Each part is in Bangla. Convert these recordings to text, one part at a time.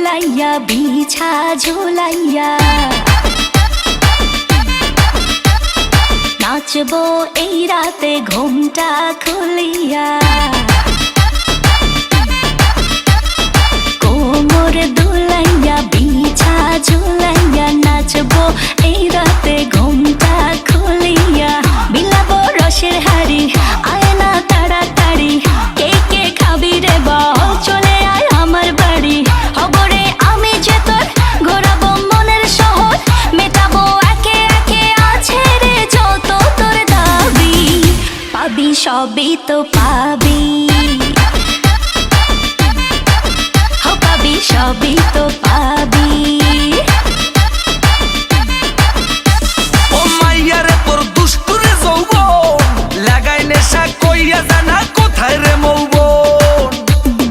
ভুলাইয়া বিছা ঝুলাইয়া নাচবো এই রাতে ঘুমটা খুলিয়া কোমর দুলাইয়া বিছা ঝুলাইয়া নাচবো এই রাতে ঘুমটা খুলিয়া বিলাবো রসের হাড়ি আয় না তাড়াতাড়ি কে কে খাবি রে বল চলে আয় আমার বাড়ি হবরে আমি যে তোর ঘোরাবো মনের শহর মেটাবো একে একে আছে রে যত তোর দাবি পাবি সবই তো পাবি সবই তো পাবি ও মাইয়া রে তোর দুষ্টুরে যৌবন লাগাই নেশা কইয়া জানা কোথায় রে মৌবন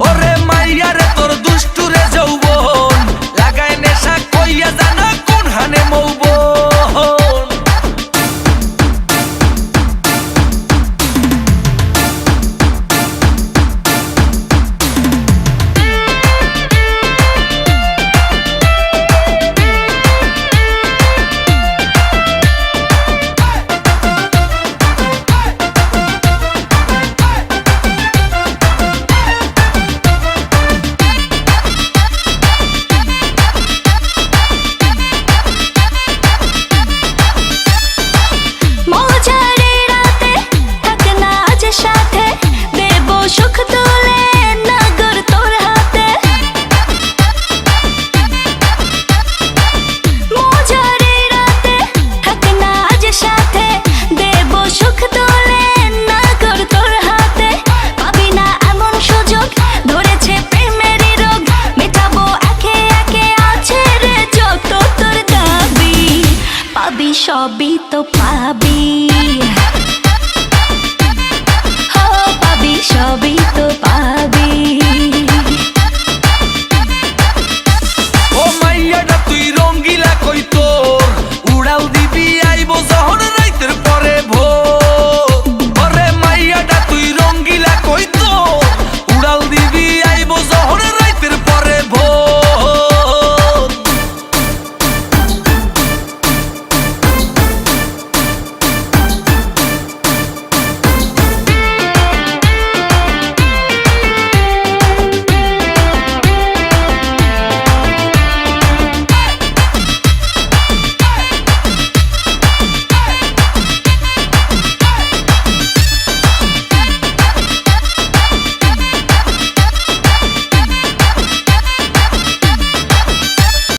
ওরে মাইয়া রে তোর দুষ্টুরে যৌবন লাগাই নেশা কইয়া জানা কোন হানে মৌবন সুখ তুলে নগর তোর হাতে মজারে রাতে থাক না আজ সাথে দেব সুখ তুলে নগর তোর হাতে পাবি না এমন সুযোগ ধরেছে প্রেমেরই রোগ মেটাবো একে একে আছে রে যত তোর দাবি পাবি সবই তো পাবি